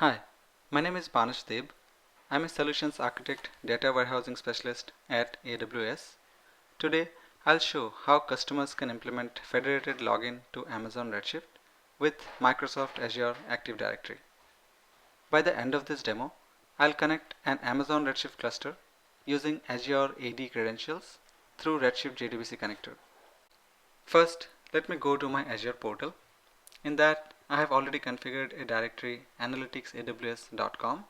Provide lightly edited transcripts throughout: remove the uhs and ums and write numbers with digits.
Hi, my name is Banish Deb. I'm a Solutions Architect Data Warehousing Specialist at AWS. Today, I'll show how customers can implement federated login to Amazon Redshift with Microsoft Azure Active Directory. By the end of this demo, I'll connect an Amazon Redshift cluster using Azure AD credentials through Redshift JDBC connector. First, let me go to my Azure portal. In that, I have already configured a directory analyticsaws.com.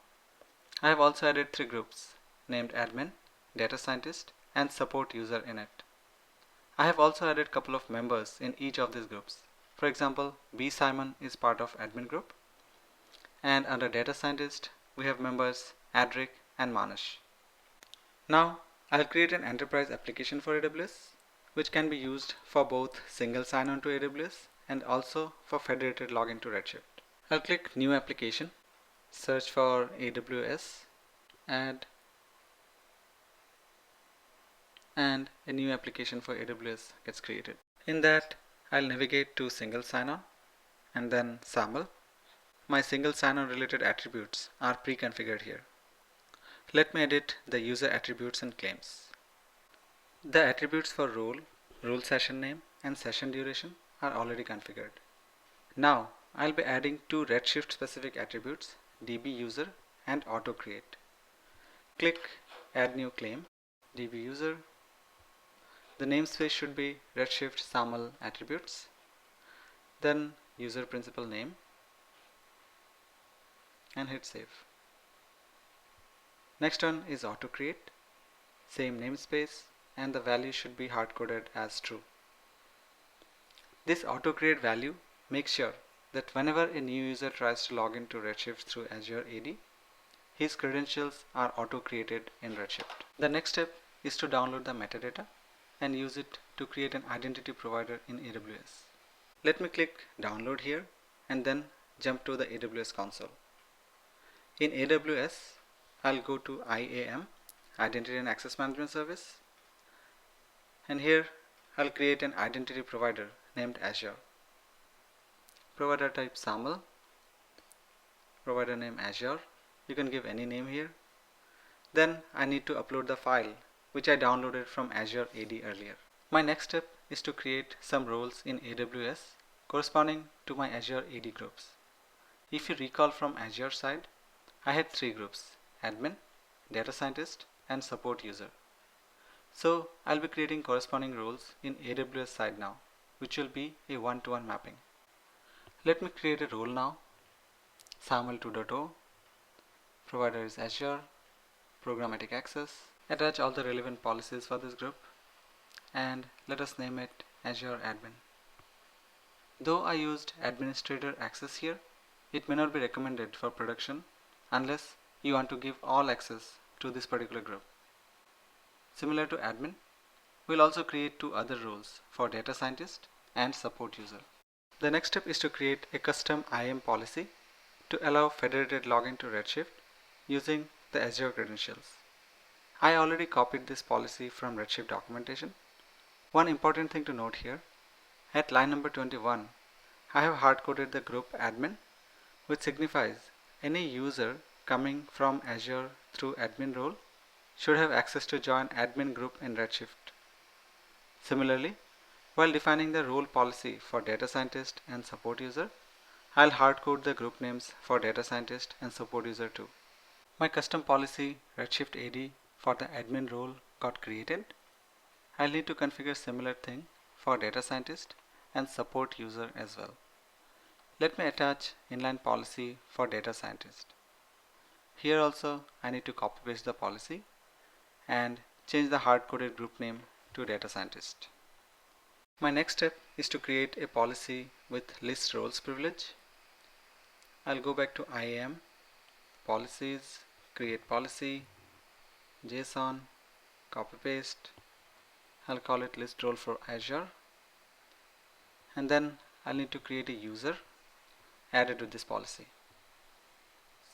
I have also added 3 groups named admin, data scientist, and support user in it. I have also added a couple of members in each of these groups. For example, B. Simon is part of admin group, and under data scientist we have members Adric and Manish. Now I'll create an enterprise application for AWS which can be used for both single sign-on to AWS and also for federated login to Redshift. I'll click New Application, search for AWS, add, and a new application for AWS gets created. In that, I'll navigate to single sign-on and then SAML. My single sign-on related attributes are pre-configured here. Let me edit the user attributes and claims. The attributes for role session name, and session duration are already configured. Now, I'll be adding 2 Redshift specific attributes, dbuser and autocreate. Click Add New Claim, dbuser. The namespace should be Redshift SAML attributes. Then user principal name and hit save. Next one is autocreate, same namespace, and the value should be hard-coded as true. This autocreate value makes sure that whenever a new user tries to log into Redshift through Azure AD, his credentials are auto-created in Redshift. The next step is to download the metadata and use it to create an identity provider in AWS. Let me click download here and then jump to the AWS console. In AWS, I'll go to IAM, Identity and Access Management Service, and here I'll create an identity provider named Azure. Provider type SAML, provider name Azure. You can give any name here. Then I need to upload the file which I downloaded from Azure AD earlier. My next step is to create some roles in AWS corresponding to my Azure AD groups. If you recall from Azure side, I had 3 groups: admin, data scientist, and support user. So I'll be creating corresponding roles in AWS side now, which will be a one-to-one mapping. Let me create a role now. SAML 2.0, provider is Azure, programmatic access. Attach all the relevant policies for this group and let us name it Azure admin. Though I used administrator access here, it may not be recommended for production unless you want to give all access to this particular group. Similar to admin, we'll also create 2 other roles for data scientist and support user. The next step is to create a custom IAM policy to allow federated login to Redshift using the Azure credentials. I already copied this policy from Redshift documentation. One important thing to note here, at line number 21, I have hard-coded the group admin, which signifies any user coming from Azure through admin role should have access to join admin group in Redshift. Similarly, while defining the role policy for data scientist and support user, I'll hard-code the group names for data scientist and support user too. My custom policy Redshift AD for the admin role got created. I'll need to configure similar thing for data scientist and support user as well. Let me attach inline policy for data scientist. Here also I need to copy paste the policy and change the hard-coded group name to data scientist. My next step is to create a policy with list roles privilege. I'll go back to IAM, policies, create policy, JSON, copy paste. I'll call it list role for Azure, and then I'll need to create a user added to this policy.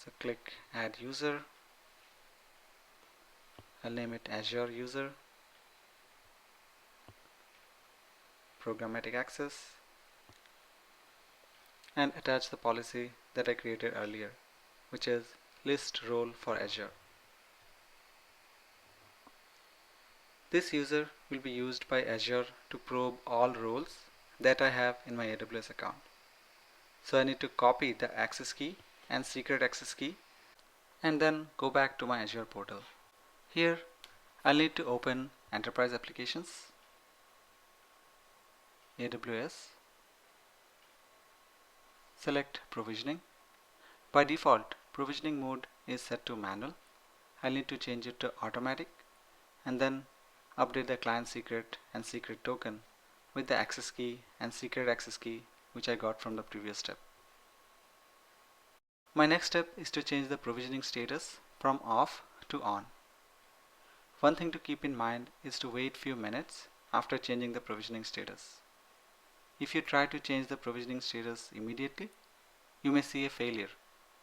So click add user. I'll name it Azure user, programmatic access, and attach the policy that I created earlier. which is list role for Azure. This user will be used by Azure to probe all roles that I have in my AWS account. So I need to copy the access key and secret access key and then go back to my Azure portal. Here I'll need to open Enterprise Applications, AWS, select Provisioning. By default, provisioning mode is set to manual. I'll need to change it to automatic and then update the client secret and secret token with the access key and secret access key which I got from the previous step. My next step is to change the provisioning status from off to on. One thing to keep in mind is to wait few minutes after changing the provisioning status. If you try to change the provisioning status immediately, you may see a failure,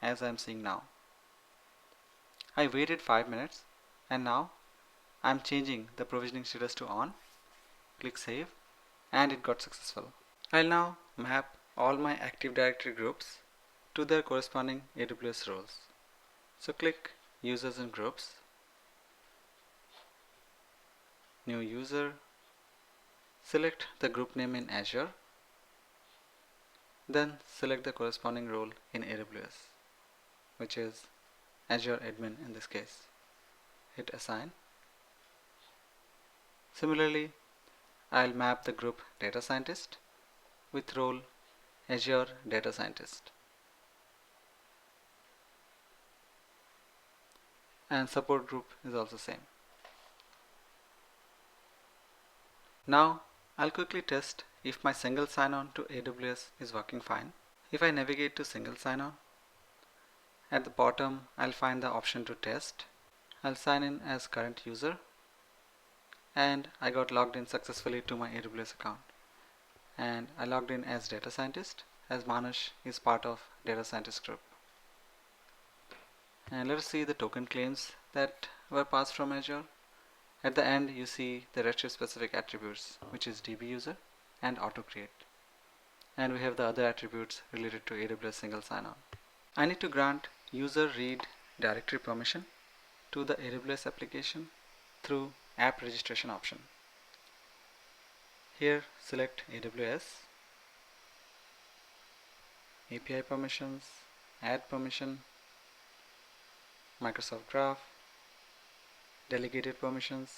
as I am seeing now. I waited 5 minutes and now I am changing the provisioning status to on. Click Save and it got successful. I'll now map all my Active Directory groups to their corresponding AWS roles. So click Users and Groups, New User, select the group name in Azure, then select the corresponding role in AWS, which is Azure Admin in this case. Hit Assign. Similarly, I'll map the group Data Scientist with role Azure Data Scientist. And support group is also same. Now I'll quickly test if my single sign-on to AWS is working fine. If I navigate to single sign-on, at the bottom I'll find the option to test. I'll sign in as current user and I got logged in successfully to my AWS account. And I logged in as data scientist, as Manush is part of data scientist group. And let us see the token claims that were passed from Azure. At the end you see the Redshift specific attributes, which is DB user and auto create. And we have the other attributes related to AWS single sign-on. I need to grant user read directory permission to the AWS application through app registration option. Here select AWS, API permissions, add permission, Microsoft Graph, delegated permissions,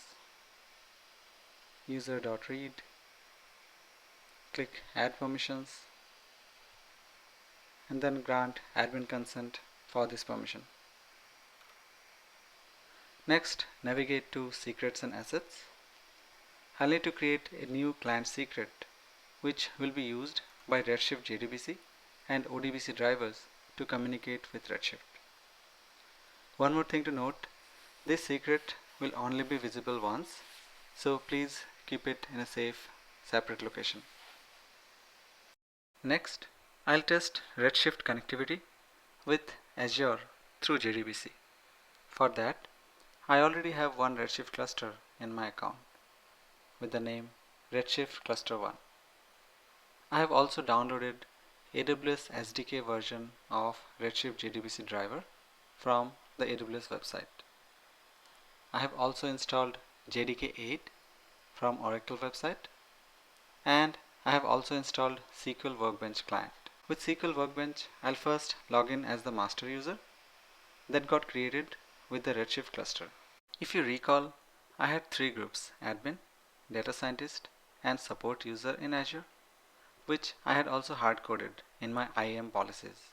user.read, click add permissions and then grant admin consent for this permission. Next, navigate to secrets and assets. I'll need to create a new client secret which will be used by Redshift JDBC and ODBC drivers to communicate with Redshift. One more thing to note, this secret will only be visible once, so please keep it in a safe, separate location. Next, I'll test Redshift connectivity with Azure through JDBC. For that, I already have one Redshift cluster in my account with the name Redshift Cluster 1. I have also downloaded AWS SDK version of Redshift JDBC driver from the AWS website. I have also installed JDK 8 from Oracle website, and I have also installed SQL Workbench client. With SQL Workbench, I'll first log in as the master user that got created with the Redshift cluster. If you recall, I had three groups: admin, data scientist, and support user in Azure, which I had also hard-coded in my IAM policies.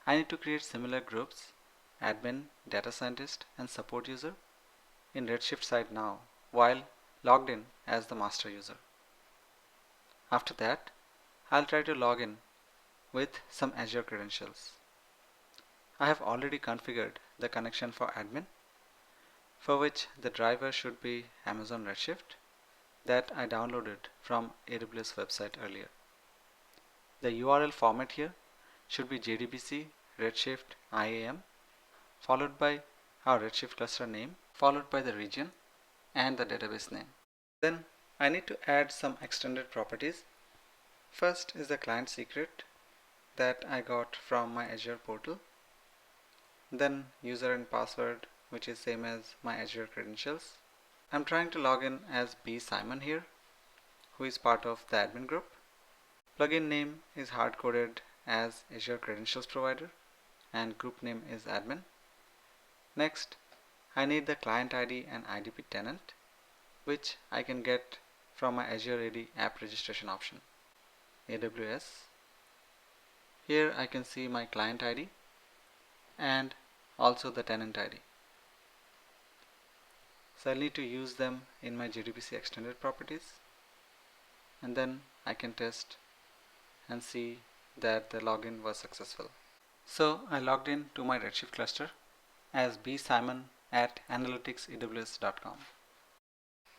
I need to create similar groups, admin, data scientist, and support user, in Redshift side now while logged in as the master user. After that, I'll try to log in with some Azure credentials. I have already configured the connection for admin, for which the driver should be Amazon Redshift that I downloaded from AWS website earlier. The URL format here should be JDBC Redshift IAM followed by our Redshift cluster name followed by the region and the database name. Then I need to add some extended properties. First is the client secret that I got from my Azure portal. then user and password, which is same as my Azure credentials. I'm trying to log in as B. Simon here, who is part of the admin group. Plugin name is hard-coded as Azure Credentials Provider and group name is admin. Next, I need the client ID and IDP tenant, which I can get from my Azure AD app registration option. AWS. Here I can see my client ID and also the tenant ID. So I'll need to use them in my JDBC extended properties, and then I can test and see that the login was successful. So I logged in to my Redshift cluster as bsimon at analyticsaws.com.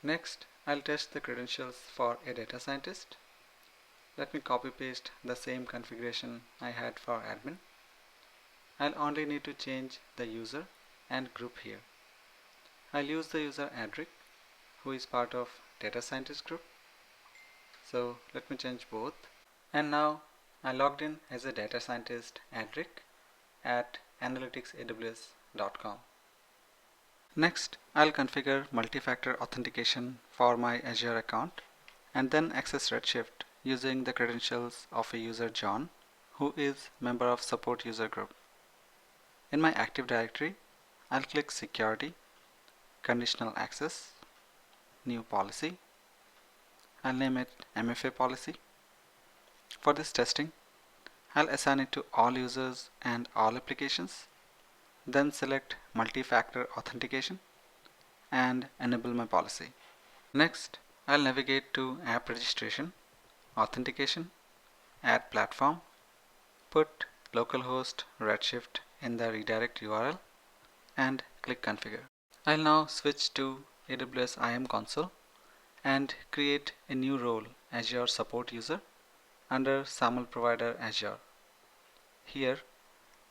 Next, I'll test the credentials for a data scientist. Let me copy paste the same configuration I had for admin. I'll only need to change the user and group here. I'll use the user Adric, who is part of data scientist group. So let me change both. And now I logged in as a data scientist Adric at analyticsaws.com. Next, I'll configure multi-factor authentication for my Azure account and then access Redshift using the credentials of a user John, who is member of support user group. In my Active Directory, I'll click Security, Conditional Access, New Policy. I'll name it MFA policy. For this testing, I'll assign it to all users and all applications, then select multi-factor authentication and enable my policy. Next, I'll navigate to app registration, authentication, add platform, put localhost Redshift in the redirect URL and click configure. I'll now switch to AWS IAM console and create a new role, Azure support user, under SAML provider Azure. Here,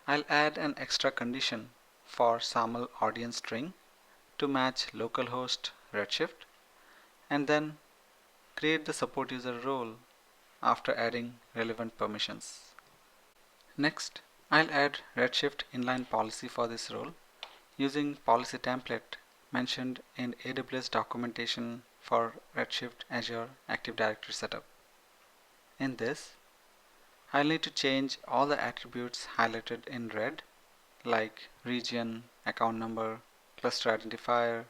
I'll add an extra condition for SAML audience string to match localhost Redshift and then create the support user role after adding relevant permissions. Next, I'll add Redshift inline policy for this role using policy template mentioned in AWS documentation for Redshift Azure Active Directory setup. In this, I'll need to change all the attributes highlighted in red like region, account number, cluster identifier,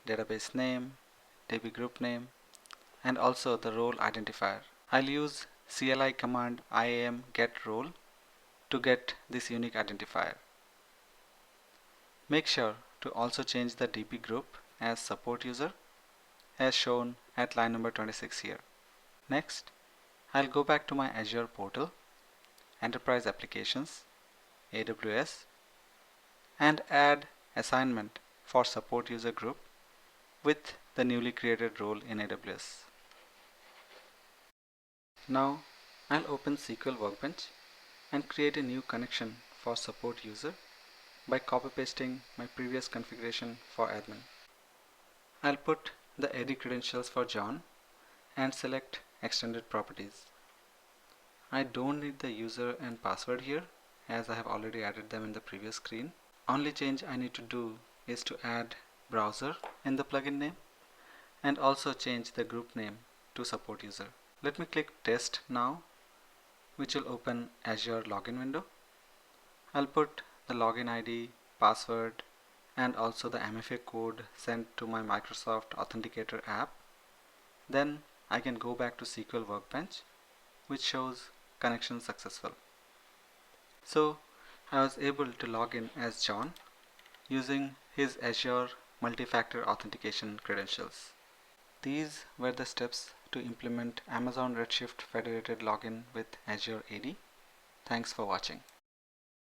database name, DB group name, and also the role identifier. I'll use CLI command IAM get role to get this unique identifier. Make sure to also change the DB group as support user as shown at line number 26 here. Next, I'll go back to my Azure portal, Enterprise Applications, AWS, and add assignment for support user group with the newly created role in AWS. Now I'll open SQL Workbench and create a new connection for support user by copy pasting my previous configuration for admin. I'll put the AD credentials for John and select extended properties. I don't need the user and password here as I have already added them in the previous screen. Only change I need to do is to add browser in the plugin name and also change the group name to support user. Let me click test now, which will open Azure login window. I'll put the login ID, password, and also the MFA code sent to my Microsoft Authenticator app. Then I can go back to SQL Workbench, which shows connection successful. So I was able to log in as John using his Azure multi-factor authentication credentials. These were the steps to implement Amazon Redshift federated login with Azure AD. Thanks for watching.